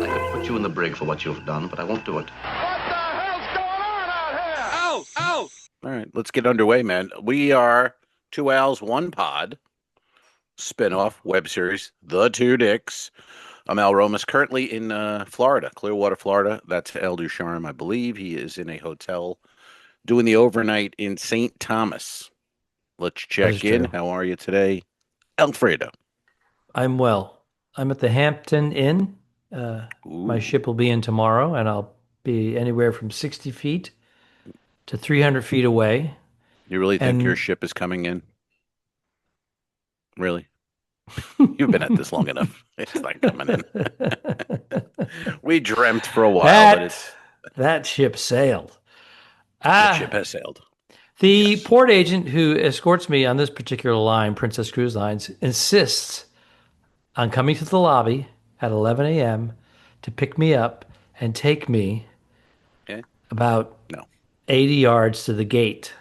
I could put you in the brig for what you've done, but I won't do it. What the hell's going on out here? Ow! Ow! All right, let's get underway, man. We are Two Owls, One Pod, spinoff web series, The Two Dicks. I'm Al Romas, currently in Florida, Clearwater, Florida. That's El Ducharme, I believe. He is in a hotel doing the overnight in St. Thomas. Let's check in. How are you today, Alfredo? I'm well. I'm at the Hampton Inn. My ship will be in tomorrow, and I'll be anywhere from 60 feet to 300 feet away. You really think your ship is coming in? Really? You've been at this long enough. It's not coming in. We dreamt for a while, but that ship sailed. That ship has sailed. The port agent who escorts me on this particular line, Princess Cruise Lines, insists on coming to the lobby at 11 a.m. to pick me up and take me about 80 yards to the gate.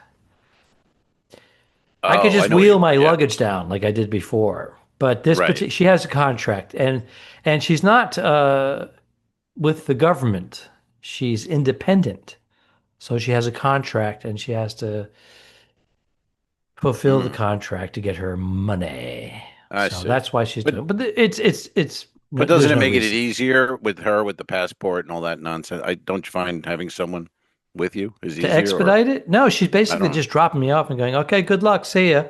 I could just wheel my luggage down like I did before. But this she has a contract, and she's not with the government. She's independent. So she has a contract, and she has to fulfill the contract to get her money. I see. That's why she's doing it. But it's But doesn't it make it easier with her with the passport and all that nonsense? Don't you find having someone with you is easier? To expedite it? No, she's basically just dropping me off and going, okay, good luck, see ya.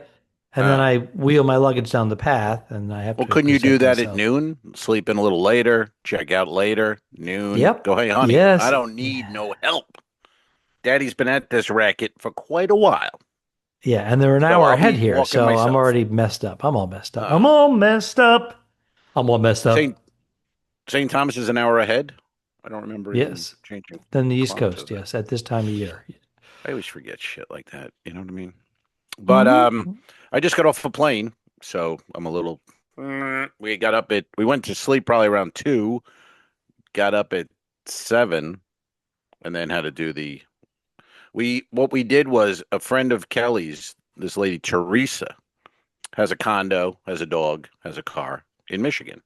And then I wheel my luggage down the path, and I have to. Well, couldn't you do that at noon? Sleep in a little later, check out later, noon. Yep. Go, hey, honey, yes. I don't need no help. Daddy's been at this racket for quite a while. Yeah, and they're an hour ahead here, so myself. I'm already messed up. I'm all messed up. I'm all messed up. St. Thomas is an hour ahead? I don't remember. Yes. Changing. Then the East Coast, yes, at this time of year. I always forget shit like that. You know what I mean? But I just got off a plane, so I'm a little. We went to sleep probably around 2, got up at 7, and then had to do what we did was a friend of Kelly's, this lady Teresa, has a condo, has a dog, has a car in Michigan.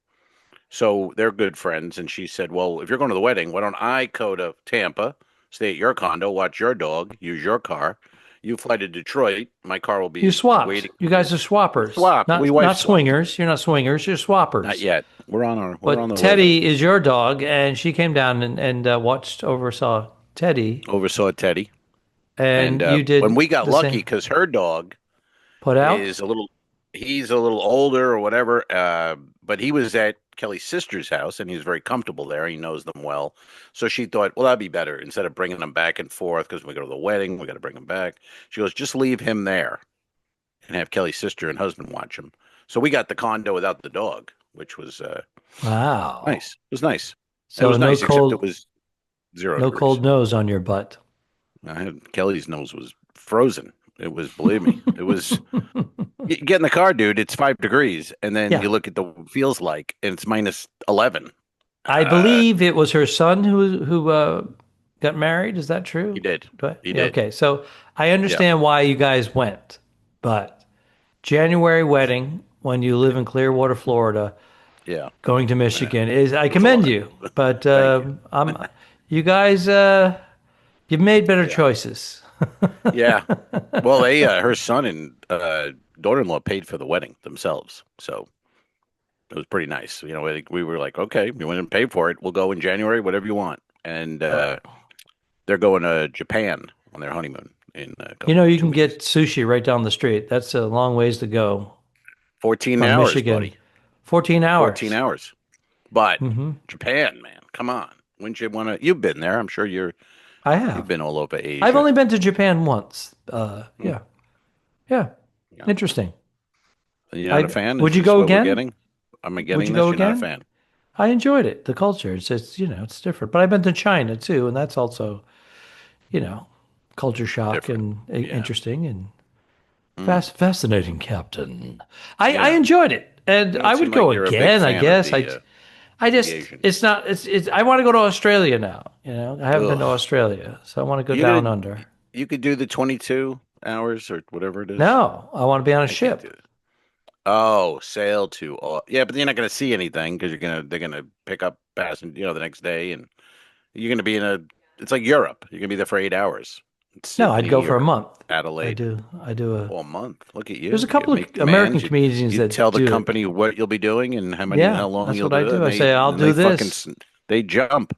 So they're good friends, and she said, well, if you're going to the wedding, why don't I go to Tampa, stay at your condo, watch your dog, use your car. You fly to Detroit. My car will be You swap. waiting. You guys are swappers. Swap. Not swingers. You're not swingers. You're swappers. Not yet. We're on the Teddy is your dog, and she came down and oversaw Teddy. Oversaw Teddy. And you did. When we got lucky, because her dog he's a little older or whatever, but he was at Kelly's sister's house, and he was very comfortable there. He knows them well. So she thought, well, that'd be better. Instead of bringing them back and forth, because when we go to the wedding, we got to bring him back. She goes, just leave him there and have Kelly's sister and husband watch him. So we got the condo without the dog, which was wow, nice. It was nice. So it was no nice, cold, except it was 0 No degrees. cold nose on your butt. Kelly's nose was frozen. It was, believe me, it was. You get in the car, dude. It's 5 degrees, and then you look at the feels like, and it's minus 11. I believe it was her son who got married. Is that true? He did. He did. did. Okay, so I understand why you guys went, but January wedding when you live in Clearwater, Florida, going to Michigan is I commend you, but you guys you've made better choices. Yeah. Well, her son and daughter-in-law paid for the wedding themselves, so it was pretty nice. You know, we were like, okay, you went and paid for it. We'll go in January, whatever you want. And they're going to Japan on their honeymoon. You can get sushi right down the street. That's a long ways to go. 14 hours, Michigan. buddy. 14 hours. 14 hours. But Japan, man, come on. Wouldn't you want to? You've been there. I'm sure I have. You've been all over Asia. I've only been to Japan once. Yeah. Interesting. You're not a fan? Would you go again? I'm getting Would you this. go You're again? not a fan. I enjoyed it. The culture. It's it's different. But I've been to China too, and that's also, culture shock and interesting and fascinating, Captain. I enjoyed it, and I would go again. I guess. I just it's not it's I want to go to Australia now. I haven't been to Australia, so I want to go down under. You could do the 22 hours or whatever it is. No, I want to be on a ship. Oh, sail to. Yeah, but you're not going to see anything because they're gonna pick up passenger, the next day, and you're going to be in a. It's like Europe. You're going to be there for 8 hours. It's No, I'd go Sydney for a or month. I Adelaide. do. I do a. Oh, a month. Look at There's you. a You couple of make American demands. comedians You that tell the do it. company what you'll be doing and how Yeah, long that's you'll what I do it, do. I say, I'll and do they fucking this. they jump.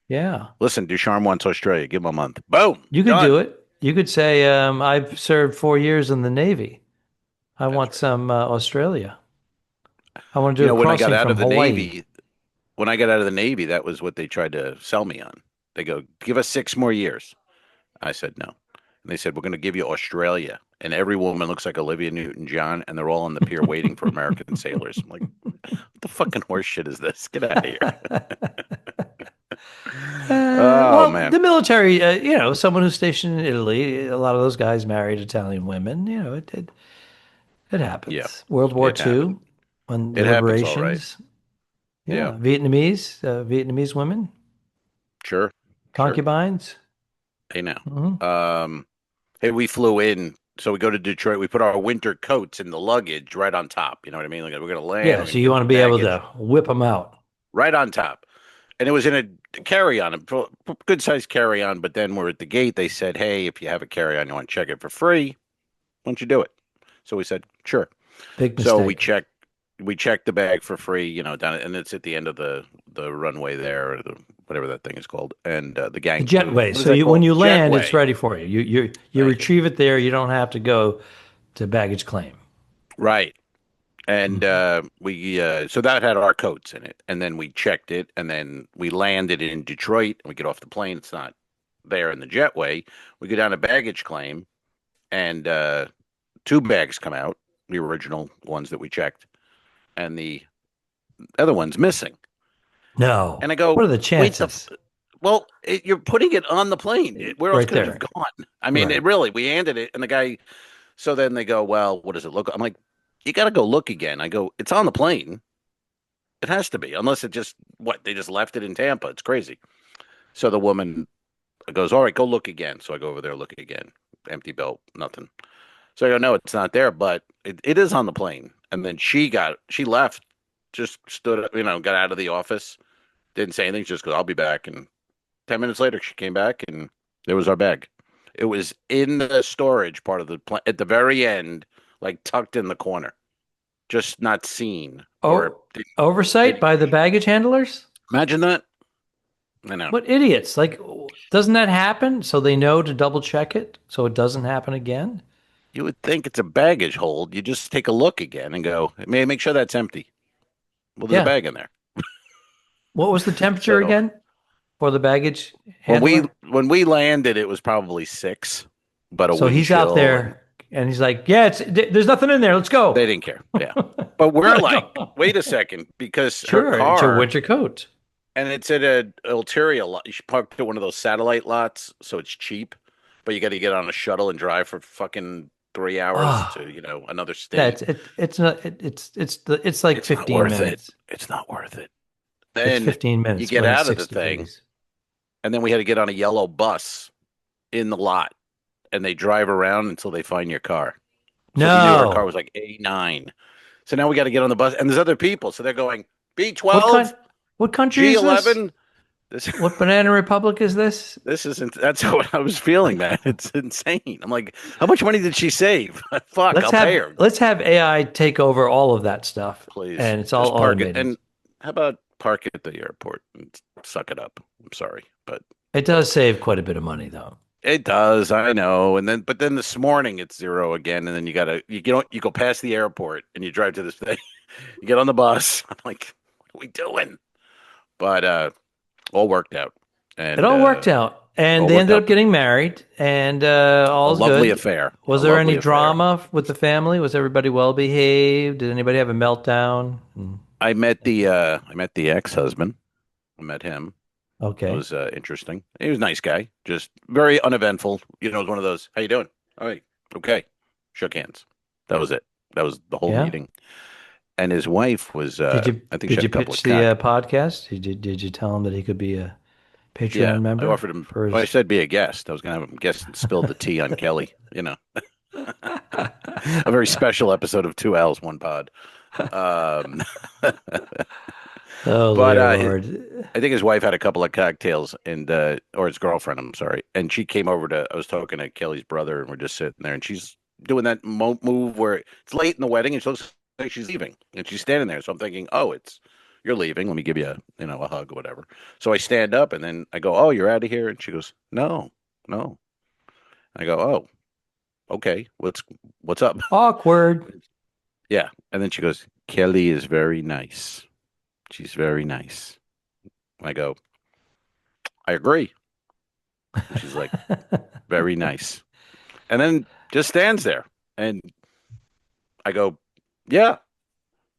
Yeah. Listen, Ducharme wants Australia. Give him a month. Boom, You could do done. it. You could say, I've served 4 years in the Navy. I That's want right. some Australia. I want to do a When I got crossing out from of the Hawaii. Navy, that was what they tried to sell me on. They go, give us 6 more years. I said no. And they said, we're going to give you Australia. And every woman looks like Olivia Newton-John, and they're all on the pier waiting for American sailors. I'm like, what the fucking horse shit is this? Get out of here. Oh, Well, man. the military, someone who's stationed in Italy, a lot of those guys married Italian women. It Yeah, happens. World War it II, happened. when the It happens all right. liberations. Yeah, Yeah, Vietnamese women, sure, sure. concubines. Hey, now. Hmm. Um, hey, we flew in. So we go to Detroit. We put our winter coats in the luggage right on top. You know what I mean? Like we're going to land. Yeah, We're going so to you get want the to be able to baggage whip them out. right on top. And it was in a carry-on, a good sized carry-on. But then we're at the gate. They said, "Hey, if you have a carry-on, you want to check it for free? Why don't you do it?" So we said, "Sure." Big So mistake. we checked the bag for free, down, and it's at the end of the runway there, or whatever that thing is called, and the The gang. jetway. What is So that when called? you land, it's Jetway. ready for you. You Thank you. retrieve it there. You don't have to go to baggage claim. Right. And Mhm. we so that had our coats in it, and then we checked it, and then we landed in Detroit, and we get off the plane. It's not there in the jetway. We go down to baggage claim, and two bags come out, the original ones that we checked, and the other one's missing. No. And I go, What are the wait, chances? well, you're putting it on the plane. Where else Right could it have there. gone? I mean, Right. we handed it, and the guy. So then they go, well, what does it look? I'm like, you got to go look again. I go, it's on the plane. It has to be, unless it just they just left it in Tampa. It's crazy. So the woman goes, all right, go look again. So I go over there, look again. Empty belt, nothing. So I go, no, it's not there, but it is on the plane. And then she left, just stood up, got out of the office, didn't say anything, just goes, I'll be back. And 10 minutes later, she came back and there was our bag. It was in the storage part of the plane at the very end, like tucked in the corner, just not seen or Oh, oversight didn't by the baggage handlers? imagine that. I know. What idiots. Like, doesn't that happen? So they know to double check it so it doesn't happen again? You would think it's a baggage hold. You just take a look again and go, may make sure that's empty. Well, there's a Yeah. bag in there. What was the temperature So again for the baggage when we handler? when we landed, it was probably 6, but a So wind he's out chill, and there and he's like, yeah, there's nothing in there. Let's they go. didn't care. Yeah, but we're Gotta like, go. wait a second, because her Sure, it's your car, winter coat. and it's at a ulterior lot. She parked at one of those satellite lots, so it's cheap, but you got to get on a shuttle and drive for fucking 3 hours Oh, to another yeah, state. it's not it's like It's not 15 worth it. minutes. It's not worth it. It's Then 15 you minutes get when it's out of the 6 thing, degrees. and then we had to get on a yellow bus in the lot, and they drive around until they find your car. So we knew our car No. was like A9. So now we got to get on the bus, and there's other people. So they're going What B12, kind what country is this? G11. This What banana republic is this? this isn't. That's what I was feeling, man. It's insane. I'm like, how much money did she save? Fuck, I'll pay her. Let's have AI take over all of that stuff Please, and it's all just park it. automated. And how about park it at the airport and suck it up? I'm sorry, but It does save quite a bit of money though. it does, I know. But then this morning it's 0 again, and then you go past the airport and you drive to this thing. You get on the bus. I'm like, what are we doing? But all worked out, It and all worked out. And all they worked ended up out. getting married and A all's lovely good. affair. A Was there lovely any affair. drama with the family? Was everybody well behaved? Did anybody have a meltdown? I met the ex-husband. I met him. It Okay. was interesting. He was a nice guy, just very uneventful. It was one of those, how you doing? All right, okay. Shook hands. That was it. That was the whole Yeah. meeting. And his wife was, I think she Did had you a couple pitch of the cock. podcast? Did you tell him that he could be a Yeah, Patreon I member offered him. for Well, I his? said be a guest. I was going to have him guest and spill the tea on Kelly. A very special episode of Two Owls, One Pod. Um, Oh, but Lord. I think his wife had a couple of cocktails and or his girlfriend, I'm sorry. And she came over to I was talking to Kelly's brother and we're just sitting there and she's doing that move where it's late in the wedding and she looks like she's leaving and she's standing there. So I'm thinking, "Oh, it's you're leaving. Let me give you a hug or whatever." So I stand up and then I go, "Oh, you're out of here." And she goes, "No. No." I go, "Oh, okay. What's up?" Awkward. Yeah. And then she goes, "Kelly is very nice. She's very nice." I go, "I agree." And she's like, "Very nice." And then just stands there. And I go, "Yeah."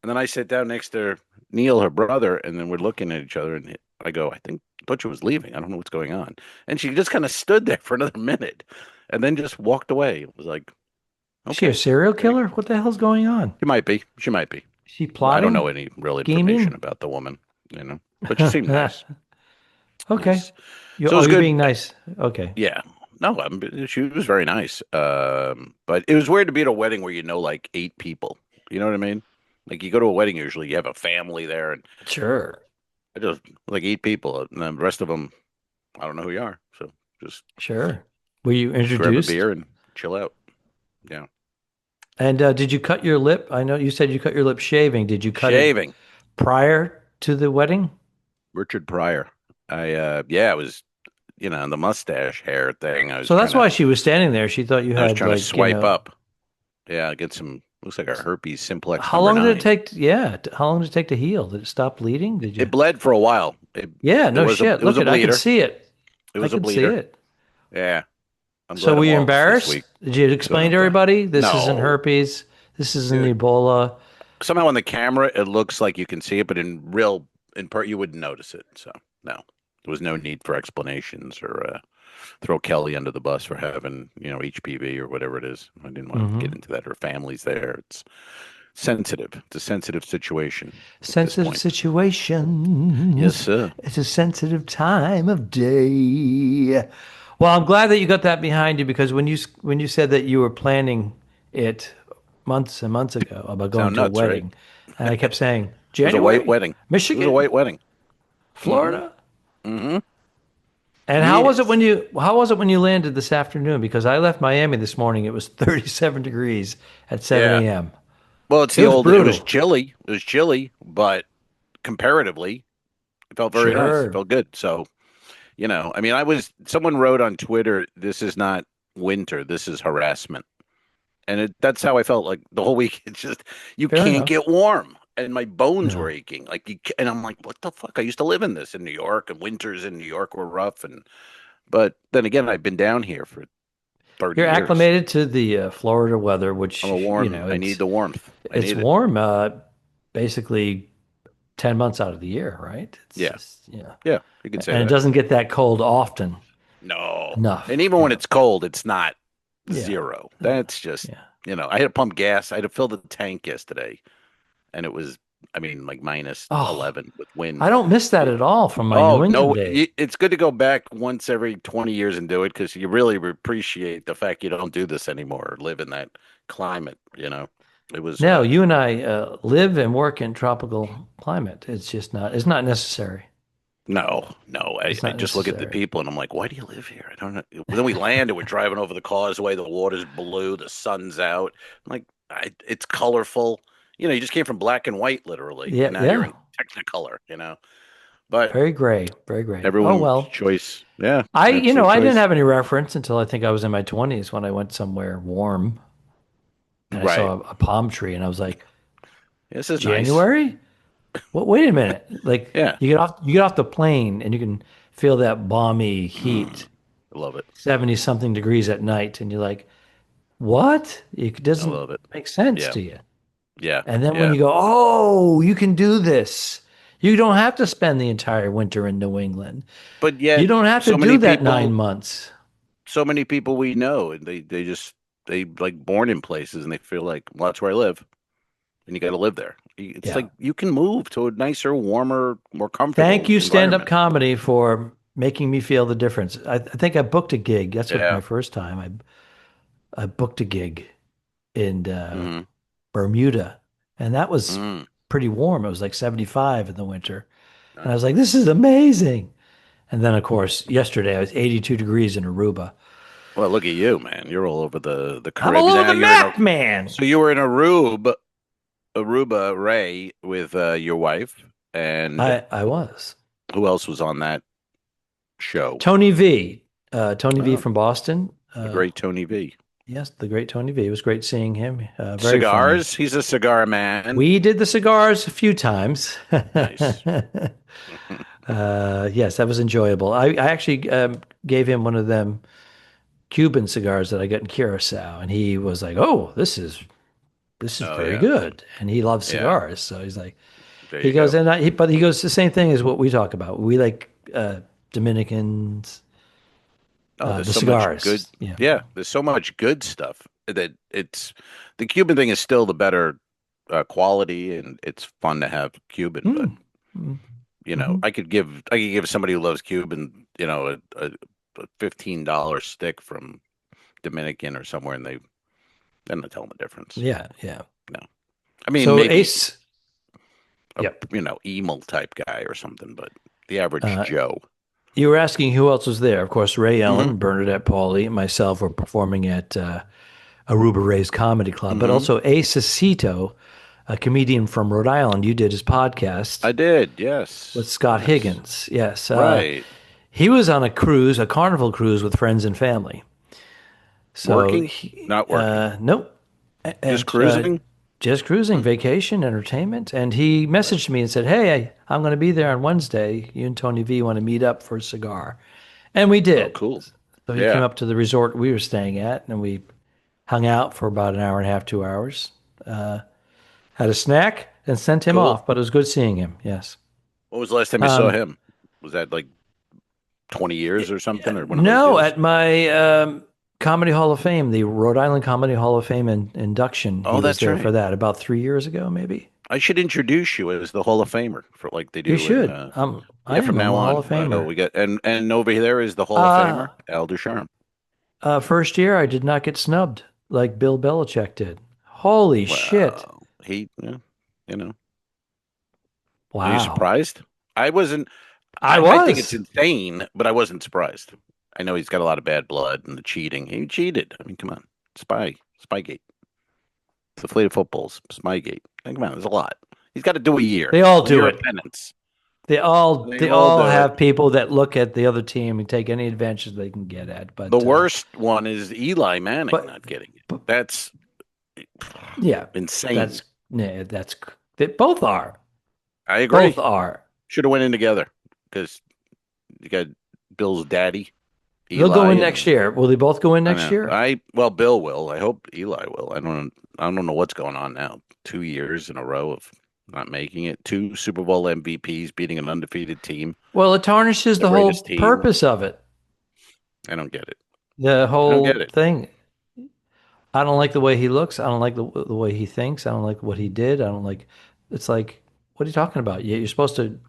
And then I sit down next to Neil, her brother, and then we're looking at each other. And I go, "I think Butcher was leaving. I don't know what's going on." And she just kind of stood there for another minute and then just walked away. It was like, Is she a okay, serial killer? What the hell's going on? she might be. She might be. Is she I don't plotting? know any real information Scheming? about the woman, but she seemed nice. Okay. Nice. So it was You're good. being nice. Okay. Yeah. No, she was very nice. But it was weird to be at a wedding where you know like 8 people. You know what I mean? Like you go to a wedding, usually you have a family there, and Sure. I just like 8 people, and then the rest of them, I don't know who you are. So just Sure. Were you grab a introduced? beer and chill out. Yeah. And did you cut your lip? I know you said you cut your lip shaving. Did you cut it Shaving. prior to the wedding? Richard Pryor. Yeah, it was, the mustache hair thing. So that's why she was standing there. She thought you I was had trying to like, swipe up. Yeah, get some, looks like a herpes simplex how number long did it 9. take? Yeah. How long did it take to heal? Did it stop bleeding? Did you? It bled for a while. Yeah, no Was a, shit. it was Look a at, I could bleeder. see it. It I was a could see bleeder. it. Yeah. I'm So glad were I'm you off this embarrassed? week. Did you explain to everybody this isn't No. herpes? This isn't Dude, Ebola. somehow on the camera it looks like you can see it, but in part you wouldn't notice it. So no, there was no need for explanations or throw Kelly under the bus for having HPV or whatever it is. I didn't want to get into that. Her family's there. It's sensitive. It's a sensitive situation at this Sensitive point. situations. Yes, sir. It's a sensitive time of day. Well, I'm glad that you got that behind you because when you said that you were planning it months and months ago about going Sound to a nuts, right? wedding, and I kept saying It was a white January, wedding. It was a Michigan, white wedding. Florida. Mm-hmm. And Yes. how was it when you landed this afternoon? Because I left Miami this morning. It was 37 degrees at 7 Yeah. a.m. Well, it's It was it was brutal. chilly. It was chilly, but comparatively, it felt very nice. It Sure. felt good. So, I mean, someone wrote on Twitter, "This is not winter. This is harassment." And that's how I felt like the whole week. It's just, you Fair can't enough. get warm. And my bones were No. aching. And I'm like, what the fuck? I used to live in this in New York, and winters in New York were rough. But then again, I've been down here for 30 You're years. acclimated to the Florida weather, I'm a which, warm, I need the warmth. I it's need it. warm basically 10 months out of the year, right? It's Yeah. just, Yeah. You could say and it that. doesn't get that cold often No. And enough. even when it's cold, it's not Yeah. 0. That's just, Yeah. I had to pump gas. I had to fill the tank yesterday, and it was, I mean, like minus Oh, 11 with wind. I don't miss that at all from my Oh, New England no, days. it's good to go back once every 20 years and do it because you really appreciate the fact you don't do this anymore or live in that climate. It was, No, you and I live and work in tropical climate. It's not necessary. no. I, It's I not just look at the necessary. people and I'm like, why do you live here? I don't know. Then we land and we're driving over the causeway. The water's blue. The sun's out. I'm like, it's colorful. You just came from black and white, literally, Yeah, and now you're yeah. in Technicolor. But Very gray, very gray. Oh everyone's well. choice. Yeah, that's their I didn't choice. have any reference until I think I was in my 20s when I went somewhere warm and I Right. saw a palm tree and I was like, This is nice. January? What? Wait a minute. Like Yeah. you get off the plane and you can feel that balmy heat, I love it. 70 something degrees at night, and you're like, what? It I doesn't love it. make sense Yeah. to you. Yeah. And then when Yeah. you go, oh, you can do this. You don't have to spend the entire winter in New England. But You yet, don't have to so do many that nine people, months. so many people we know, and they like born in places, and they feel like, well, that's where I live, and you got to live there. It's Yeah. like you can move to a nicer, warmer, more Thank comfortable you, stand up environment. comedy, for making me feel the difference. I think I booked a gig. That's what Yeah. my first time. I booked a gig in Mm-hmm. Bermuda, and that was Mm, pretty warm. It was like 75 in the winter. And I was nice. like, this is amazing. And then, of course, yesterday I was 82 degrees in Aruba. Well, look at you, man. You're all over the I'm all Caribbean. over Now the you're in a map, man. so you were in Aruba, Ray, with your wife, and I was. who else was on that show? Tony V. Tony V Oh, from Boston. the great Tony V. Yes, the great Tony V. It was great seeing him. Very funny. Cigars. He's a cigar man. We did the cigars a few times. Nice. Yes, that was enjoyable. I actually gave him one of them Cuban cigars that I got in Curacao, and he was like, "Oh, this is Oh very yeah, good," and he loves yeah. cigars, so he's like, There he you goes, go. but he goes the same thing as what we talk about. We like Dominicans, Oh, there's the so much good. cigars. Yeah. Yeah, there's so much good stuff that it's the Cuban thing is still the better quality, and it's fun to have Cuban. But Mm. Mm. Mhm. I could give somebody who loves Cuban, a $15 stick from Dominican or somewhere, and they're not telling the difference. Yeah, yeah. No, I mean So maybe Ace, a yep. emo type guy or something, but the average Uh, Joe. you were asking who else was there. Of course, Ray Mm-hmm. Ellen, Bernadette Pauly, and myself were performing at Aruba Ray's Comedy Club, but Mm-hmm. also Ace Acito, a comedian from Rhode Island. You did his podcast I did, with yes, Scott yes, Higgins. Yes. right. He was on a cruise, a carnival cruise with friends and family. So Working, not working, nope. just And cruising. just cruising, Hmm. vacation, entertainment. And he Right. messaged me and said, "Hey, I'm going to be there on Wednesday. You and Tony V want to meet up for a cigar." And we Oh, did. cool. So he came Yeah, up to the resort we were staying at, and we hung out for about an hour and a half, 2 hours. Had a snack and sent him cool. off, but it was good seeing him. Yes. When was the last time you saw Um, him? Was that like 20 years or something, or one of those no, deals? at my Comedy Hall of Fame, the Rhode Island Comedy Hall of Fame induction, he Oh, was that's there for right. that about 3 years ago, maybe. I should introduce you as the Hall of Famer for like they You do in should. I yeah, am. from I'm now a Hall on. of Famer. We get and over there is the Hall of Uh, Famer, Al Ducharme. First year, I did not get snubbed like Bill Belichick did. Holy shit. Well, he, yeah, you know, are you Wow. surprised? I wasn't. I I think it's was. insane, but I wasn't surprised. I know he's got a lot of bad blood and the cheating. He cheated. I mean, come on, Spygate, the deflated footballs, Spygate. Come on, there's a lot. He's got to do They all a do year of it. penance. They all They they all all do it. have people that look at the other team and take any advantage they can get at. The worst one is Eli Manning But not getting it. but That's yeah, insane. that's yeah, that's they both are. I Both agree. are. Should have went in together because you got Bill's daddy, They'll go Eli, in next and year. Will they both go in I next know. year? Well, Bill will. I hope Eli will. I don't know what's going on now. 2 years in a row of not making it. Two Super Bowl MVPs beating an undefeated team, Well, it tarnishes the the greatest whole team. purpose of it. I don't get it. The I don't get whole it. thing. I don't like the way he looks. I don't like the way he thinks. I don't like what he did. I don't like. It's like, what are you talking about? You're supposed to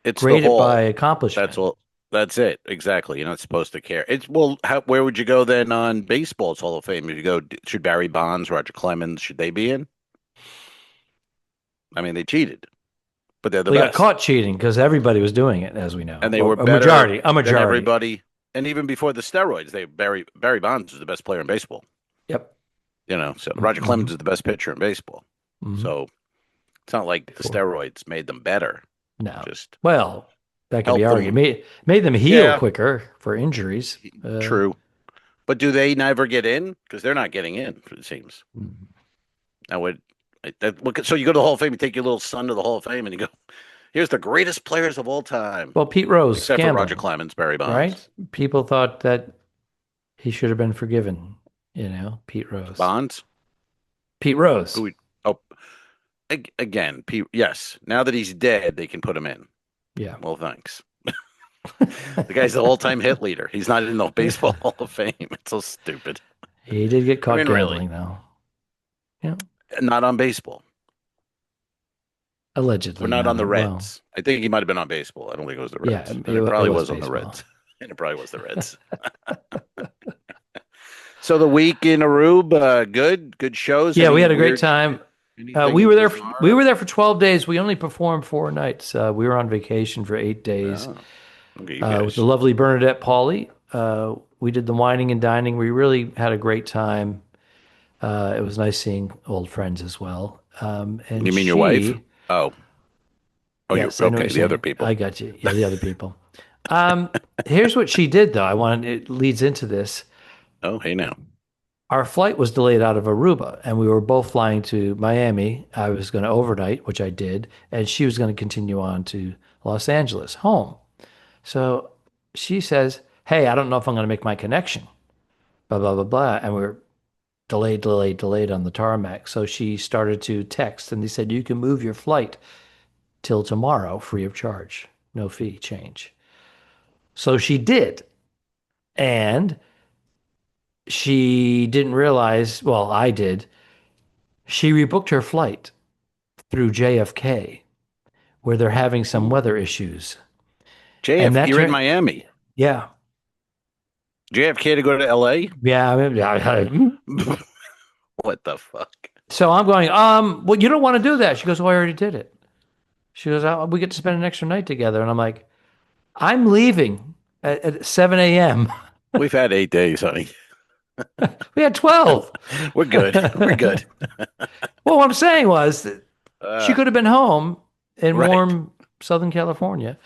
It's the grade it by hall. That's accomplishment. all. That's it. Exactly. You're not supposed to care. It's well. Where would you go then on baseball's Hall of Fame? If you go, should Barry Bonds, Roger Clemens, should they be in? I mean, they cheated, but they're the Well, he got best, caught cheating because everybody was doing it, as we know. and they Well, were better a than majority. everybody. And even before the steroids, Barry Bonds was the best player in baseball. Yep. So Roger Mm-hmm. Clemens is the best pitcher in baseball. Hmm. So it's not like the Before. steroids made them better. No. Just Well, that could be helped argued. them. Made them heal Yeah, quicker for injuries. true. But do they never get in? Because they're not getting in, it seems. I would. So you go to the Hall of Fame, you take your little son to the Hall of Fame, and you go, "Here's the greatest players of all time," Well, Pete Rose except for Roger scandal, Clemens, Barry right? Bonds. People thought that he should have been forgiven. Pete Rose. Bonds, Pete Rose. who? Oh, again, yes. Now that he's dead, they can put him in. Yeah. Well, thanks. The guy's the all-time hit leader. He's not in the Baseball Hall of Fame. It's so stupid. He did get caught Really, gambling, though. Yeah. not on baseball. We're Allegedly. not on the No. Well, Reds. I think he might have been on baseball. I don't think it was the yeah, Reds. And it probably was was on the baseball. Reds. And it probably was the Reds. So the week in Aruba, good shows. Yeah, we Any had a great weird, time. We anything were there. We bizarre? were there for 12 days. We only performed 4 nights. We were on vacation for 8 days Oh, okay, you with the guys. lovely Bernadette Pauley. We did the wining and dining. We really had a great time. It was nice seeing old friends as well. And You mean your wife? she, Oh, you're yes, I know what okay. you're The other saying. people. I got you. Yeah, the other people. Um, Here's what she did, though. It leads into this. Oh, hey now. Our flight was delayed out of Aruba, and we were both flying to Miami. I was going to overnight, which I did, and she was going to continue on to Los Angeles, home. So she says, "Hey, I don't know if I'm going to make my connection." Blah blah blah blah, and we're delayed on the tarmac. So she started to text, and they said, "You can move your flight till tomorrow, free of charge, no fee change." So she did, and she didn't realize. Well, I did. She rebooked her flight through JFK, where they're having some weather issues. And JF, that you're in turned, Miami. yeah, JFK to go to LA? yeah. What the fuck? So I'm going, well, you don't want to do that. She goes, well, I already did it. She goes, oh, we get to spend an extra night together. And I'm like, I'm leaving at 7 a.m. We've had 8 days, honey. We had 12. We're good. We're good. Well, what I'm saying was that she could have been home in right. warm Southern California.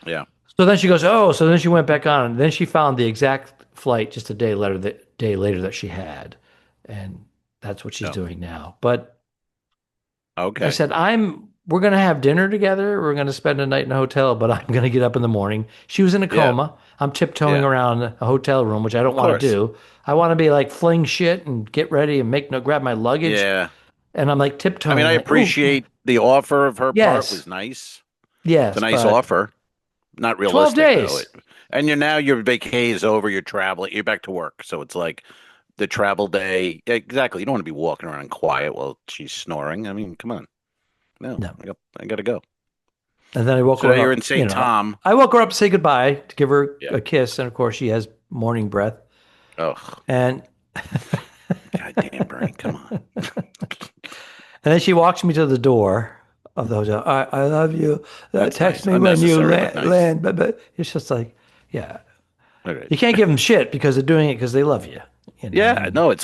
Yeah. So then she goes, oh, so then she went back on. And then she found the exact flight just a day later that she had. And that's what she's doing now. But Okay. I said, we're going to have dinner together. We're going to spend a night in a hotel, but I'm going to get up in the morning. She was in a coma. I'm tiptoeing around a hotel room, which I don't want to do. I want to be like fling shit and get ready and grab my luggage. Yeah. And I'm like tiptoeing. I mean, I appreciate the offer of her part was nice. Yes. It's a nice offer. Not 12 realistic, days. though. And your vacay is over. You're traveling. You're back to work. So it's like the travel day. Exactly. You don't want to be walking around quiet while she's snoring. I mean, come on. No. I got to go. And then I woke her up. You're in St. Tom. I woke her up to say goodbye, to give her a kiss. And of course, she has morning breath. Oh. And goddamn, Bernie, come on. And then she walks me to the door of the hotel. I love you. Text me when you land. But it's just like, yeah. Okay. You can't give them shit because they're doing it because they love you. You know? Yeah, no, it's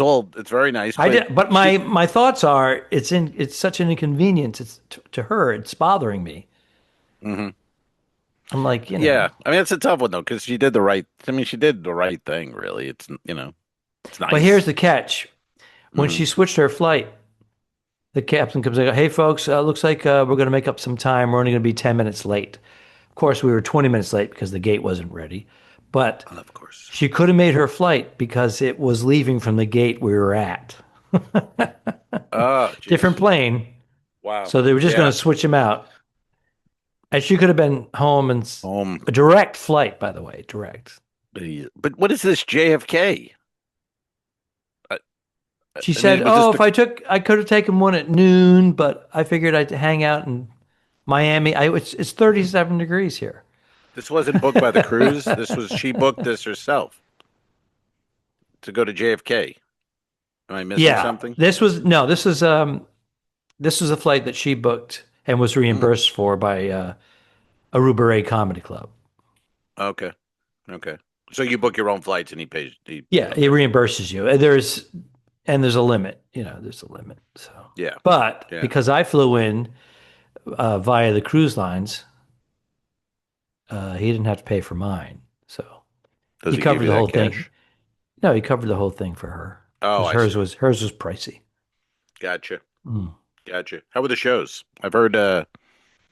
very nice. But my thoughts are it's such an inconvenience. It's to her. It's bothering me. Mm-hmm. I'm like, Yeah, I mean it's a tough one though because she did the right. I mean, she did the right thing. Really, it's it's nice. But here's the catch: when she switched her flight, the captain comes like, "Hey, folks, looks like we're going to make up some time. We're only going to be 10 minutes late." Of course, we were 20 minutes late because the gate wasn't ready. But of course, she could have made her flight because it was leaving from the gate we were at. Different plane. Wow. So they were just going to switch him out. And she could have been home a direct flight, by the way, direct. But what is this JFK? She said, I could have taken one at noon, but I figured I'd hang out in Miami. It's 37 degrees here. This wasn't booked by the cruise. She booked this herself to go to JFK. Am I missing something? This was a flight that she booked and was reimbursed for by Aruba Ray Comedy Club. Okay. So you book your own flights and he pays. He reimburses you. There's a limit. There's a limit. So but because I flew in via the cruise lines, he didn't have to pay for mine. So he covered the whole thing. No, he covered the whole thing for her. Oh, hers was pricey. Gotcha. Gotcha. How were the shows? I've heard.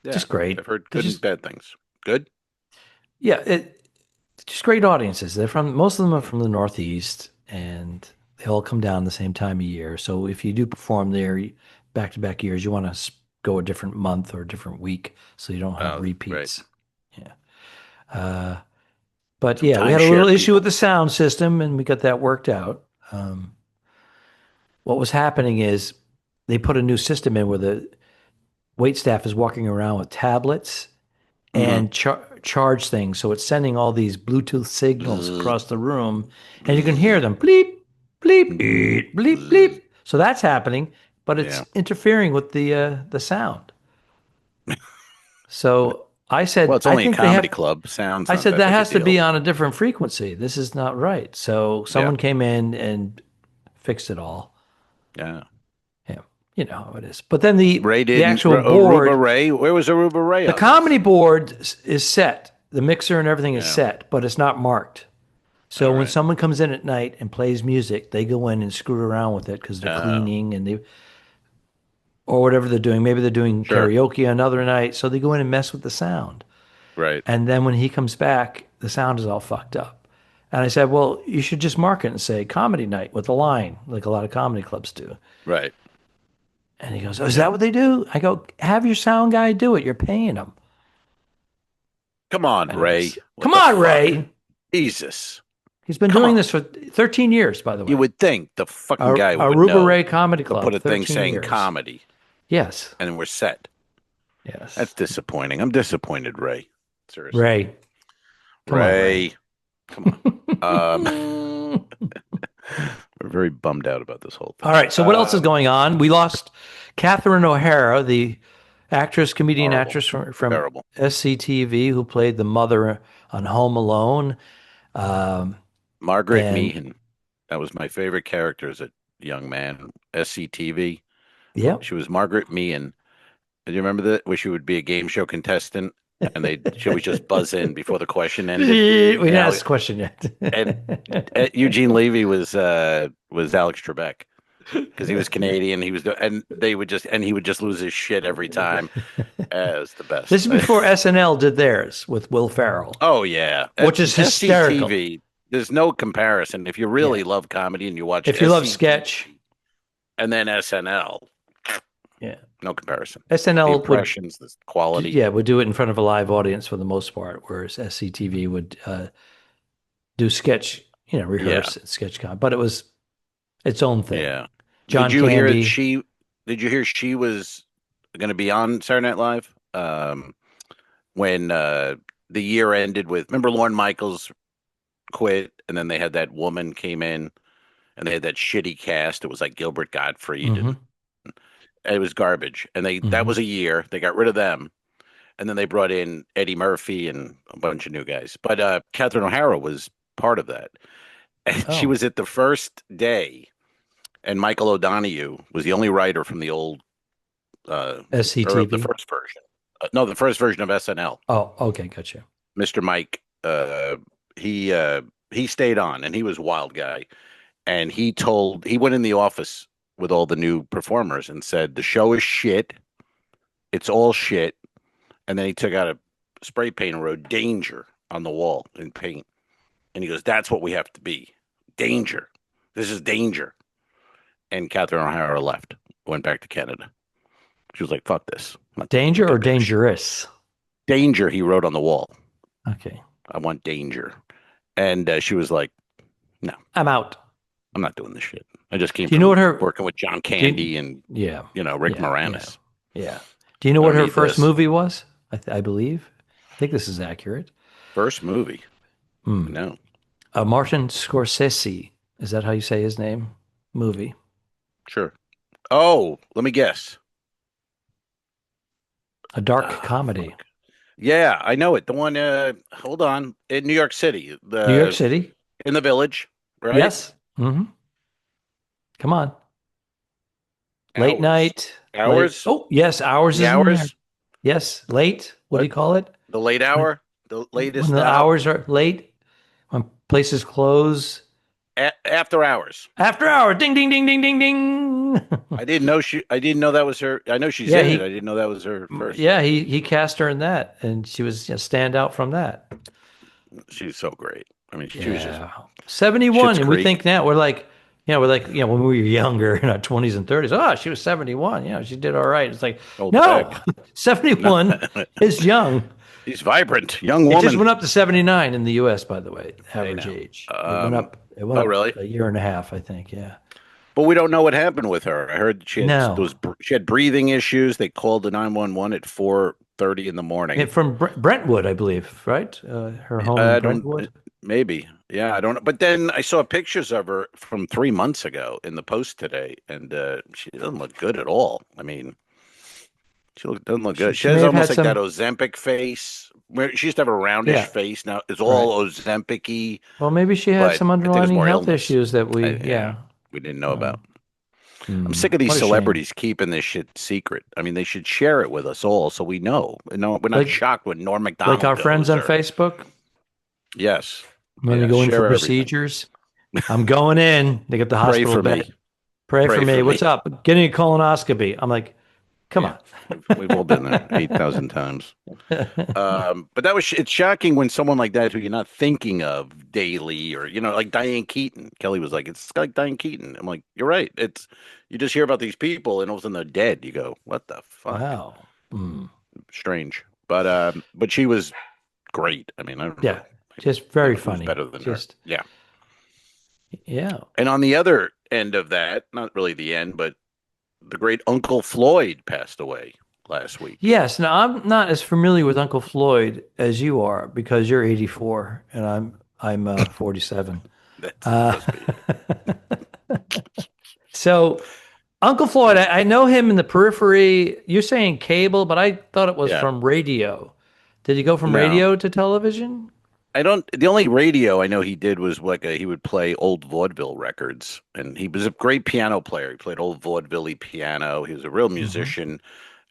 Just great. I've heard good and bad things. Good. Yeah, just great audiences. Most of them are from the Northeast, and they all come down the same time of year. So if you do perform there back-to-back years, you want to go a different month or a different week so you don't have repeats. Right. Yeah. But we had a little issue with the sound system, and we got that worked out. What was happening is they put a new system in where the wait staff is walking around with tablets and charge things. So it's sending all these Bluetooth signals across the room, and you can hear them bleep, bleep, bleep, bleep, bleep. So that's happening, but it's Yeah. interfering with the sound. So I Well, said, it's I only a think they have. comedy club. Sound's I not said that that big a has to be deal. on a different frequency. This is not right. So Yeah. someone came in and fixed it all. Yeah. Yeah, you know how it is. But then the Ray the didn't. actual Aruba board, Ray. Where was Aruba Ray the on this? comedy board is set. The mixer and everything is Yeah. set, but it's not marked. So All when right. someone comes in at night and plays music, they go in and screw around with it because they're Oh, cleaning and they or whatever they're doing. Maybe they're doing sure. karaoke another night, so they go in and mess with the sound. Right. And then when he comes back, the sound is all fucked up. And I said, well, you should just mark it and say comedy night with a line, like a lot of comedy clubs do. Right. And he goes, oh, is that what they do? I go, have your sound guy do it. You're paying him. Come on, Ray. Anyways, What come the on, fuck? Ray. Jesus. He's been Come doing on. this for 13 years, by the You way. would think the fucking guy would Aruba know Ray Comedy to put Club, a thing 13 saying years. comedy, Yes. and we're set. Yes. That's disappointing. I'm disappointed, Ray. Seriously. Ray. Come on, Ray. Come on. We're very bummed out about this whole thing. All right. So what else is going on? We lost Catherine O'Hara, the actress, comedian Horrible. actress from Terrible. SCTV, who played the mother on Home Alone. Margaret And Meehan. That was my favorite character as a young man. SCTV. yeah, She was Margaret Meehan. Do you remember that? Where she would be a game show contestant and she would just buzz in before the question ended. we didn't Now- ask the question yet. and Eugene Levy was Alex Trebek because he was Canadian. He would just lose his shit every time. It was the best. This is before SNL did theirs with Will Ferrell. Oh yeah, Which is hysterical. SCTV, there's no comparison. If you really love comedy and you watch, If you love SCTV sketch, and then SNL, yeah, no comparison. SNL The would, impressions, the quality. yeah, would do it in front of a live audience for the most part, whereas SCTV would do sketch, rehearse sketch con, but it was its own thing. Yeah. John Did you hear Candy. Did you hear she was going to be on Saturday Night Live when the year ended with? Remember, Lorne Michaels quit, and then they had that woman came in, and they had that shitty cast. It was like Gilbert Gottfried, and it was garbage. And that was a year. They got rid of them, and then they brought in Eddie Murphy and a bunch of new guys. But Catherine O'Hara was part of that, and she was at the first day. And Michael O'Donoghue was the only writer from the old SCTV. the first version. No, the first version of SNL. Oh, okay, gotcha. Mr. Mike, he stayed on, and he was a wild guy. And he went in the office with all the new performers and said, the show is shit. It's all shit. And then he took out a spray paint and wrote danger on the wall in paint. And he goes, that's what we have to be. Danger. This is danger. And Catherine O'Hara left, went back to Canada. She was like, fuck this. Danger or dangerous? Danger, he wrote on the wall. Okay. I want danger. And she was like, no. I'm out. I'm not doing this shit. I just came Do you know what her working with John Candy and Rick Moranis. Yeah. Do you know what her need first this. movie was? I believe. I think this is accurate. First movie? No. Martin Scorsese. Is that how you say his name? Movie. Sure. Oh, let me guess. A dark comedy. Fuck. Yeah, I know it. The one, hold on, in New York City. New York City. In the Village, right? Yes. Mm-hmm. Come on. Late Hours. night. Hours? Oh, yes. Hours The is in hours? there. Yes. Late. What do you call it? The late hour? The latest When the hours are late. When places close. After hours. After hours. Ding, ding, ding, ding, ding, ding. I didn't know that was her. I know she's in it. I didn't know that was her first. Yeah, he cast her in that, and she was stand out from that. She's so great. I mean, she was just 71, Schitt's and we Creek. think now we're like when we were younger in our 20s and 30s. Oh, she was 71. She did all right. It's like Old no, back. 71 is young. She's vibrant, young It woman. just went up to 79 in the U.S. By the way, average age. It went up. It went up really? a year and a half, I think. Yeah. But we don't know what happened with her. I heard she had, No. she had breathing issues. They called the 911 at 4:30 in the morning. From Brentwood, I believe, right? Her home in Brentwood. Maybe. Yeah, I don't know. But then I saw pictures of her from 3 months ago in the Post today, and she doesn't look good at all. I mean, doesn't look good. She She may has have almost had like that some. Ozempic face. Where she used to have a roundish Yeah, face. Now it's right. all Ozempic-y, Well, maybe she had but some I think it's underlining more health illness. issues that Yeah, yeah. we didn't know about. I'm sick of these What a shame. celebrities keeping this shit secret. I mean, they should share it with us all so we know. No, we're not Like shocked when Norm like Macdonald our friends goes on or Facebook yes, when they yeah, go in for share everything. procedures. I'm going in. They get the Pray hospital for bed. me. Pray for Pray me. for What's me. up? Getting a colonoscopy. I'm like, come Yeah, on. we've all been there 8,000 times. But it's shocking when someone like that who you're not thinking of daily or, like Diane Keaton. Kelly was like, it's like Diane Keaton. I'm like, you're right. You just hear about these people and all of a sudden they're dead. You go, what the fuck? Wow. Mm. Strange. But she was great. I mean, I don't Yeah. know, Just very who's funny. better than her? Just Yeah. yeah. And on the other end of that, not really the end, but the great Uncle Floyd passed away last week. Yes. Now I'm not as familiar with Uncle Floyd as you are because you're 84 and I'm 47. That Uh, must be. so Uncle Floyd, I know him in the periphery. You're saying cable, but I thought it was Yeah. from radio. Did he go from No. radio to television? I don't. The only radio I know he did was like he would play old vaudeville records, and he was a great piano player. He played old vaudeville piano. He was a real Hmm. musician,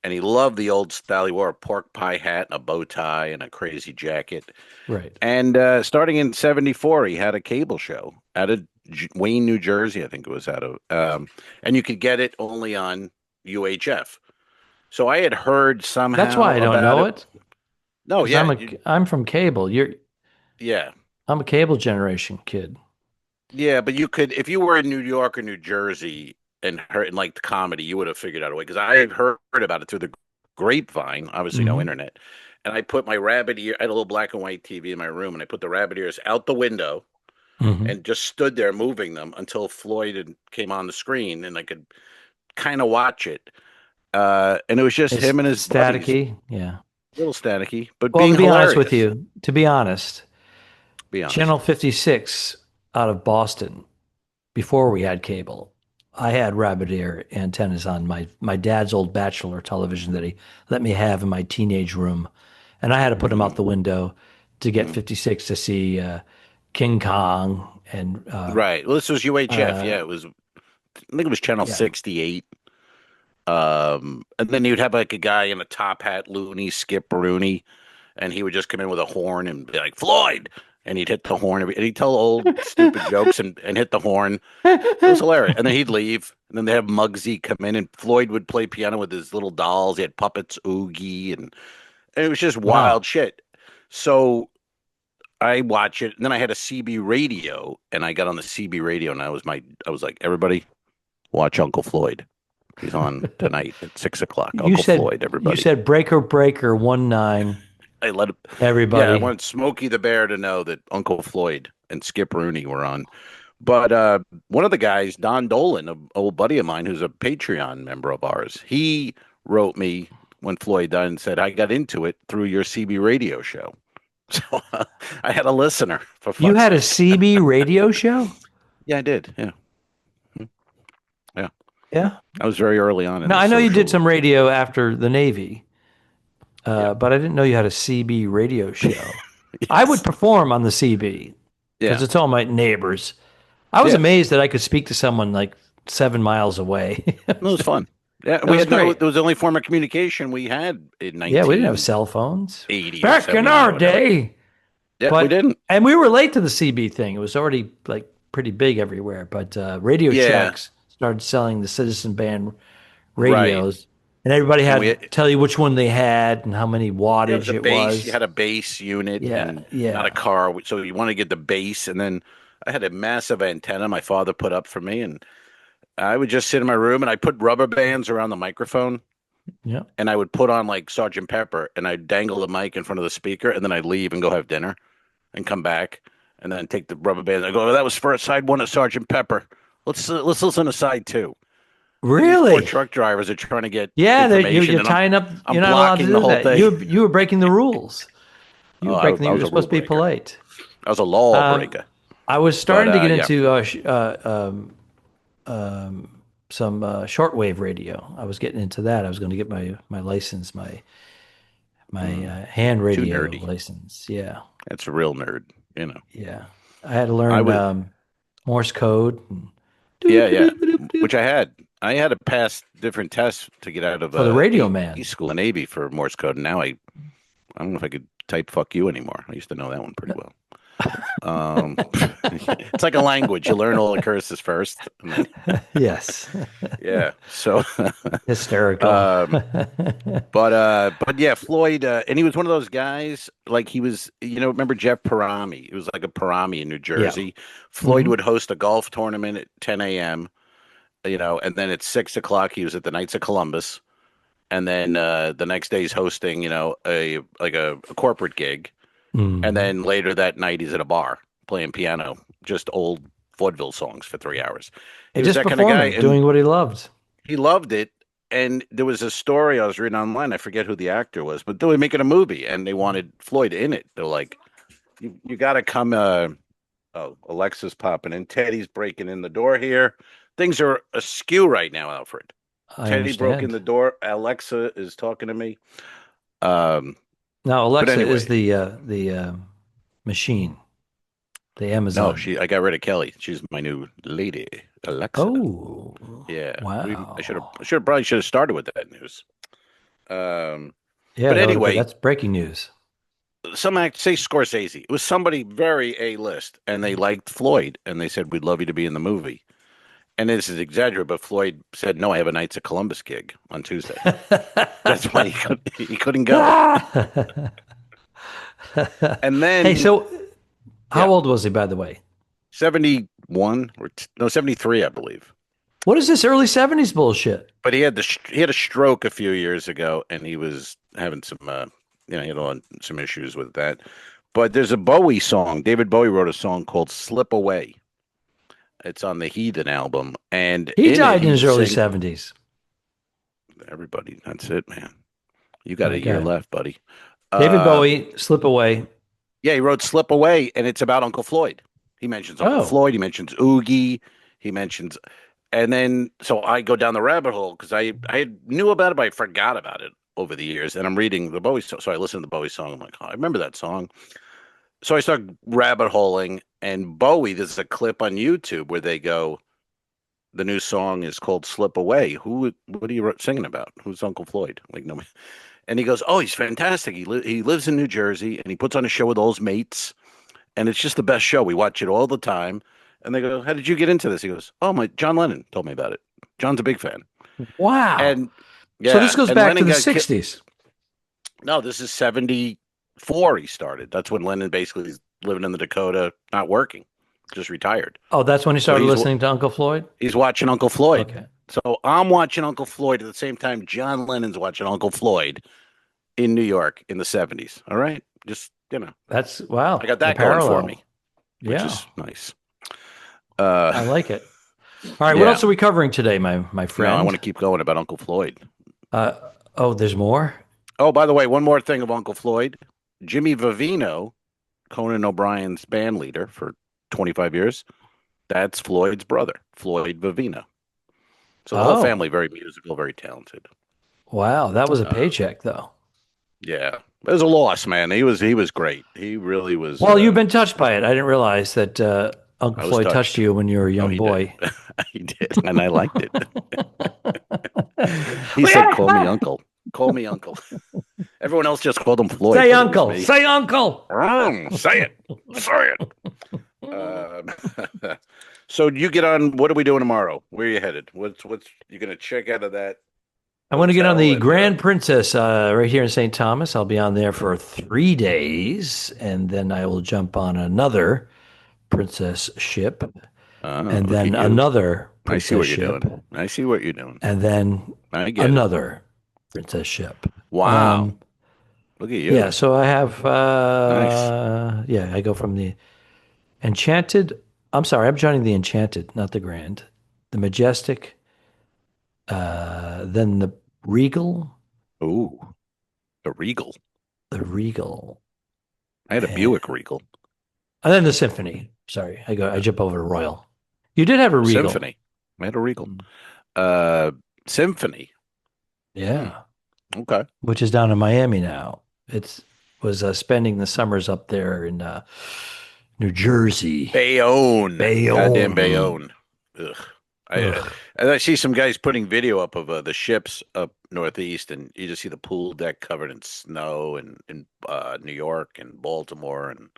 and he loved the old style. He wore a pork pie hat and a bow tie and a crazy jacket. Right. And starting in '74, he had a cable show out of Wayne, New Jersey. I think it was out of, and you could get it only on UHF. So I had heard That's why somehow I don't about know it. it No, because yeah, I'm from cable. yeah. I'm a cable generation kid. Yeah, but you could, if you were in New York or New Jersey and heard and liked comedy, you would have figured out a way. Because I had heard about it through the grapevine, obviously no Hmm. internet. And I put my rabbit ear, I had a little black and white TV in my room, and I put the rabbit ears out the window Hmm. and just stood there moving them until came on the screen and I could kind of watch it. And it was just It's him and his buddies, staticky. Yeah. a little staticky, but Well, being hilarious. to be honest, Be Channel honest. 56 out of Boston, before we had cable, I had rabbit ear antennas on my dad's old bachelor television that he let me have in my teenage room, and I had to put them out Hmm. the window to get Hmm. 56 to see King Kong and Right. Well, this was UHF. uh, Yeah, I think it was Channel yeah. 68. And then you'd have like a guy in a top hat, loony, Skip Rooney, and he would just come in with a horn and be like, Floyd. And he'd hit the horn and he'd tell old stupid jokes and hit the horn. It was hilarious. And then he'd leave. And then they have Muggsy come in and Floyd would play piano with his little dolls. He had puppets, Oogie, and it was just Wow. wild shit. So I watch it. And then I had a CB radio and I got on the CB radio and I was like, everybody watch Uncle Floyd. He's on tonight at 6 o'clock. Uncle Floyd, You everybody. said breaker breaker 19 I let him. Yeah, I everybody. wanted Smokey the Bear to know that Uncle Floyd and Skip Rooney were on. But one of the guys, Don Dolan, an old buddy of mine who's a Patreon member of ours, he wrote me when Floyd died and said, I got into it through your CB radio show. So I had a listener, for You fuck's had a sake. CB radio show? Yeah, I did. Yeah. Yeah. Yeah. I was very early on in Now the I know you did social. some radio after the Navy, Yeah. but I didn't know you had a CB radio show. I would Yes. perform on the CB because Yeah. it's all my neighbors. I was Yeah. amazed that I could speak to someone like 7 miles away. It was fun. Yeah, That was great. It was the only form of communication we had in Yeah, we didn't have 1980 cell phones or back in 79 our or whatever. day. Yeah, we But didn't. and we were late to the CB thing. It was already like pretty big everywhere. But Radio Yeah, Shacks started selling the Citizen Band right. radios, and everybody And had to tell you which one they had and how many yeah, it was wattage a it base. You was. had a base unit Yeah, and not a yeah. car. So you want to get the base. And then I had a massive antenna my father put up for me. And I would just sit in my room and I put rubber bands around the microphone Yeah. and I would put on like Sergeant Pepper and I'd dangle the mic in front of the speaker and then I'd leave and go have dinner and come back and then take the rubber bands. I go, oh, that was first side one of Sergeant Pepper. Let's listen to side two. And these poor Really? truck drivers are trying to get Yeah, information, you're and tying up. I'm You're not allowed to blocking the do whole that. thing. You were breaking the rules. You Oh, were breaking. I You're was a supposed rule to be breaker. polite. I was a lawbreaker. I was starting to get yeah. into some shortwave radio. I was getting into that. I was going to get my license, my hand Too radio nerdy. license. Yeah, That's a real nerd, you know. yeah. I had to I learn was, Morse code. And yeah. Which I had. I had to pass different tests to get out of for the radio A man. school in Navy for Morse code. And now I don't know if I could type "fuck you" anymore. I used to know that one pretty well. It's like a language. You learn all the curses first. And then, Yes, yeah. So, hysterical. but yeah, Floyd, and he was one of those guys. Like he was, remember Jeff Parami? It was like a Parami in New Yeah. Jersey. Floyd would host a golf tournament at 10 a.m. And then at 6 o'clock he was at the Knights of Columbus, and then the next day he's hosting, a corporate gig. And then later that night, he's at a bar playing piano, just old vaudeville songs for 3 hours. He was Just that kind of guy, performing, doing what he loved. he loved it. And there was a story I was reading online. I forget who the actor was, but they were making a movie, and they wanted Floyd in it. They're like, "You got to come." Oh, Alexa's popping in. Teddy's breaking in the door here. Things are askew right now, Alfred. Teddy broke in the door. Alexa is talking to me. Now Alexa anyway. is the machine, the Amazon. No, I got rid of Kelly. She's my new lady, Alexa. Oh, yeah. wow. I probably should have started with that news. Yeah, but anyway, that's breaking news. some act say Scorsese. It was somebody very A-list, and they liked Floyd, and they said, "We'd love you to be in the movie." And this is exaggerated, but Floyd said, "No, I have a Knights of Columbus gig on Tuesday." That's why he couldn't go. And then, hey, so how old was he, by the way? 71 or 73, I believe. What is this early 70s bullshit? But he had a stroke a few years ago, and he was having some, he had some issues with that. But there's a Bowie song. David Bowie wrote a song called "Slip Away." It's on the Heathen album, and he died in his early 70s. Everybody, that's it, man. You got a year left, buddy. David Bowie, "Slip Away." Yeah, he wrote "Slip Away," and it's about Uncle Floyd. He mentions Uncle Floyd. He mentions Oogie. He mentions, and then so I go down the rabbit hole because I knew about it, but I forgot about it over the years. And I'm reading the Bowie song, so I listen to the Bowie song. I'm like, oh, I remember that song. So I start rabbit holing, and Bowie. There's a clip on YouTube where they go, the new song is called "Slip Away." What are you singing about? Who's Uncle Floyd? Like, no. And he goes, "Oh, he's fantastic. He lives in New Jersey, and he puts on a show with all his mates, and it's just the best show. We watch it all the time." And they go, "How did you get into this?" He goes, "Oh, John Lennon told me about it. John's a big fan." Wow. And yeah, so this goes back Lennon to the 60s. No, this is 74. He started. That's when Lennon basically is living in the Dakota, not working, just retired. Oh, that's when he started listening to Uncle Floyd? He's watching Uncle Floyd. Okay. So I'm watching Uncle Floyd at the same time John Lennon's watching Uncle Floyd in New York in the 70s. All right? Just, That's, wow. I got that going for me, which is nice. I like it. All right, what else are we covering today, my friend? No, I want to keep going about Uncle Floyd. There's more? Oh, by the way, one more thing of Uncle Floyd. Jimmy Vivino, Conan O'Brien's band leader for 25 years, that's Floyd's brother, Floyd Vivino. So the whole family, very musical, very talented. Wow, that was a paycheck, though. Yeah, it was a loss, man. He was great. He really was. Well, you've been touched by it. I didn't realize that Uncle Floyd touched you when you were a young boy. He did, and I liked it. He said, "Call me Uncle. Call me Uncle." Everyone else just called him Floyd. Say Uncle. Say Uncle. Say it. Say it. So you get on. What are we doing tomorrow? Where are you headed? What's you going to check out of that? I want to get on the Grand Princess right here in St. Thomas. I'll be on there for 3 days, and then I will jump on another princess ship, and then another princess ship. I see what you're doing. And then another princess ship. Wow. Look at you. Yeah, so I have, nice. I go from the Enchanted. I'm sorry, I'm joining the Enchanted, not the Grand. The Majestic, then the Regal. Ooh, the Regal. The Regal. I had a Buick Regal. And then the Symphony. Sorry, I jump over to Royal. You did have a Regal. Symphony. I had a Regal. Uh, Symphony. Yeah. Okay. Which is down in Miami now. It was spending the summers up there in New Jersey. Bayonne. Goddamn Bayonne. Bayonne. Ugh. I see some guys putting video up of the ships up northeast, and you just see the pool deck covered in snow and in New York and Baltimore, and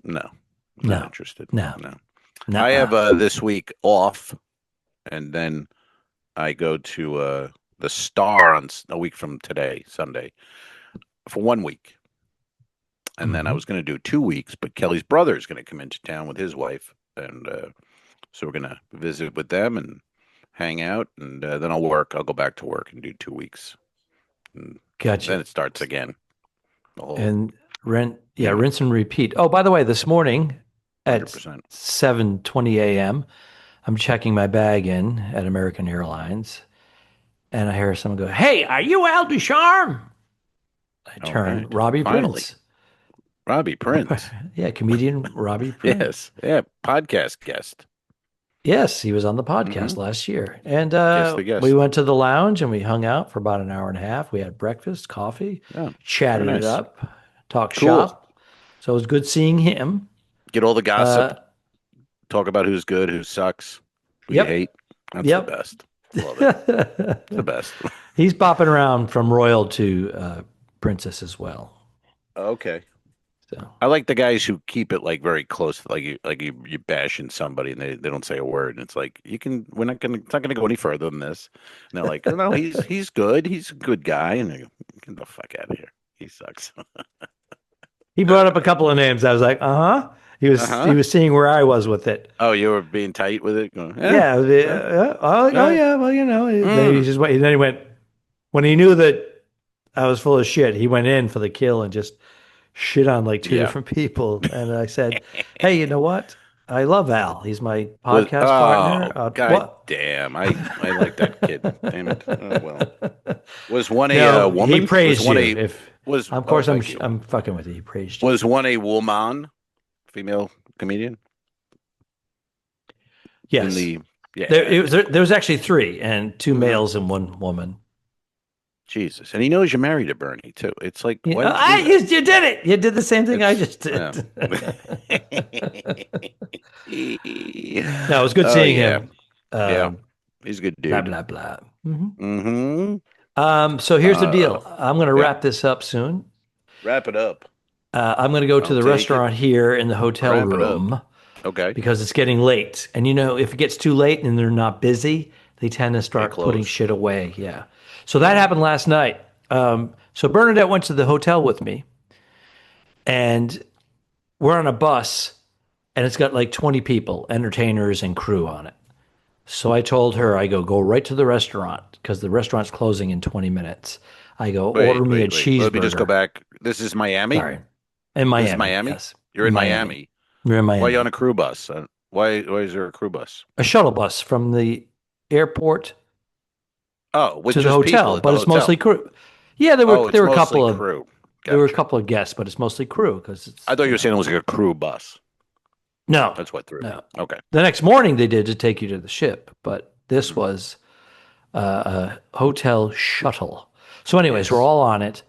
not interested. No. I have this week off, and then I go to the Star on a week from today, Sunday, for 1 week. And then I was going to do 2 weeks, but Kelly's brother is going to come into town with his wife. And so we're going to visit with them and hang out. And then I'll work. I'll go back to work and do 2 weeks. And gotcha. Then it starts again. And rinse and repeat. Oh, by the way, this morning at 7:20 a.m., I'm checking my bag in at American Airlines. And I hear someone go, "Hey, are you Al Ducharme?" I turn, right. Robbie Prince. Robbie Prince. Yeah, comedian Robbie Prince. Yes. Yeah, podcast guest. Yes, he was on the podcast last year. And we went to the lounge and we hung out for about an hour and a half. We had breakfast, coffee, chatted it up, talked shop. So it was good seeing him. Get all the gossip. Talk about who's good, who sucks, who you hate. That's the best. Love it. The best. He's bopping around from Royal to Princess as well. Okay. So I like the guys who keep it like very close, like you bashing somebody and they don't say a word, and it's like it's not gonna go any further than this. And they're like, no, he's good, he's a good guy, and they go, get the fuck out of here, he sucks. He brought up a couple of names. I was like, He was seeing where I was with it. Oh, you were being tight with it? Going, yeah. Well, you know. Then he went, when he knew that I was full of shit, he went in for the kill and just shit on like two different people. And I said, hey, you know what? I love Al. He's my podcast partner. God damn. I like that kid. Damn it. Well. Was one a woman? He praised you. I'm fucking with you. He praised you. Was one a woman? Female comedian? Yes. There was actually 3, and 2 males and 1 woman. Jesus. And he knows you're married to Bernie, too. It's like, you did it. You did the same thing I just did. No, it was good seeing him. He's a good dude. Blah, blah, blah. So here's the deal. I'm going to wrap this up soon. Wrap it up. I'm going to go to the restaurant here in the hotel room. Okay. Because it's getting late. And, if it gets too late and they're not busy, they tend to start putting shit away. Yeah. So that happened last night. So Bernadette went to the hotel with me. And we're on a bus. And it's got like 20 people, entertainers and crew on it. So I told her, I go right to the restaurant. Because the restaurant's closing in 20 minutes. I go, order me a cheeseburger. Let me just go back. This is Miami? Sorry. In Miami. This is Miami? Yes. You're in Miami. You're in Miami. Why are you on a crew bus? Why is there a crew bus? A shuttle bus from the airport to the hotel, but it's mostly crew. Yeah, there were a couple of crew. Gotcha. There were a couple of guests, but it's mostly crew because it's. I thought you were saying it was like a crew bus. No, that's what threw. No. Okay. The next morning they did to take you to the ship, but this was a hotel shuttle. So, anyways, we're all on it.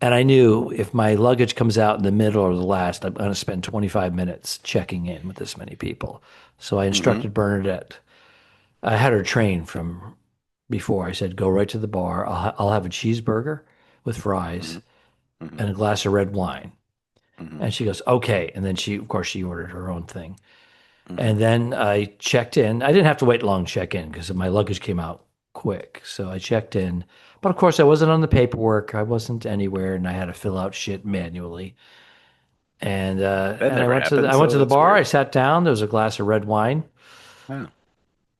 And I knew if my luggage comes out in the middle or the last, I'm going to spend 25 minutes checking in with this many people. So I instructed Bernadette. I had her trained from before. I said, go right to the bar. I'll have a cheeseburger with fries and a glass of red wine. And she goes, okay. And then she ordered her own thing. And then I checked in. I didn't have to wait long to check in because my luggage came out quick. So I checked in. But of course, I wasn't on the paperwork. I wasn't anywhere, and I had to fill out shit manually. And I went to the bar. Weird. I sat down. There was a glass of red wine. Oh.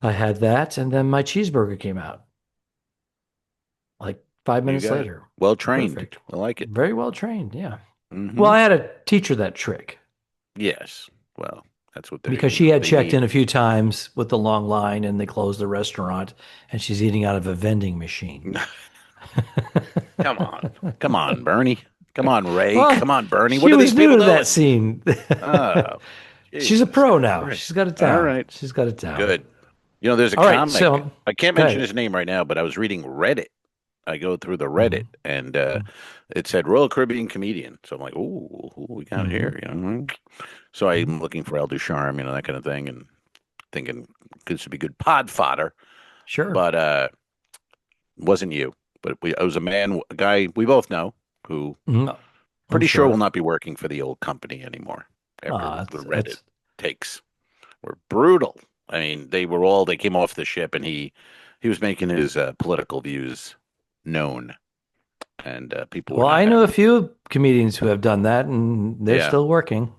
I had that, and then my cheeseburger came out. Like 5 minutes later. Well trained. Perfect. I like it. Very well trained. Yeah. Well, I had to teach her that trick. Yes. Well, that's what because she had checked in a few times with the long line, and they closed the restaurant, and she's eating out of a vending machine. Come on, Bernie. Come on, Ray. Well, Come on, Bernie. She What are was these new people to doing? that scene. Oh, She's a pro now. Christ. She's got it down. All right. She's got it down. Good. You know, there's a All right, comic. so- I can't go mention ahead. his name right now, but I was reading Reddit. I go through the Reddit, and it said Royal Caribbean comedian. So I'm like, ooh, who we got here? You know? So I'm looking for El Ducharme, you know, that kind of thing, and thinking this would be good pod fodder. Sure. But wasn't you. But I was a guy we both know who pretty sure will not be working for the old company anymore after the Reddit takes were brutal. I mean, they came off the ship, and he was making his political views known, and people. Well, I know a few comedians who have done that, and they're still working.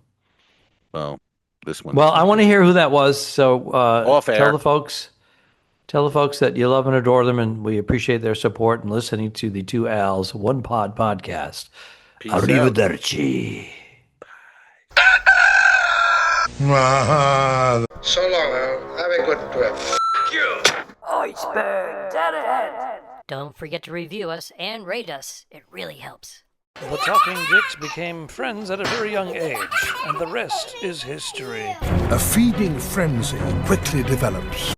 Well, this one. Well, I want to hear who that was. So Off air. Tell the folks that you love and adore them, and we appreciate their support and listening to the Two Al's One Pod podcast. Peace out. Arrivederci. So long, Al. Have a good trip. Iceberg Deadhead. Don't forget to review us and rate us. It really helps. The Talking Dicks became friends at a very young age, and the rest is history. A feeding frenzy quickly develops.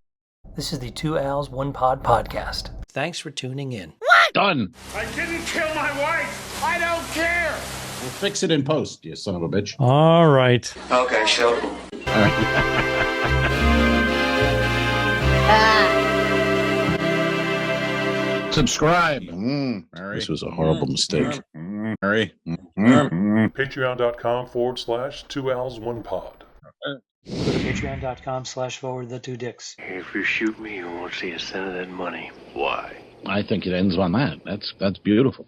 This is the Two Al's One Pod podcast. Thanks for tuning in. Done. I didn't kill my wife. I don't care. We'll fix it in post, you son of a bitch. All right. Okay, sure. Subscribe. This was a horrible mistake. Mary. Patreon.com/2Als1Pod. Patreon.com/forward-the-two-dicks. If you shoot me, you won't see a cent of that money. Why? I think it ends on that. That's beautiful.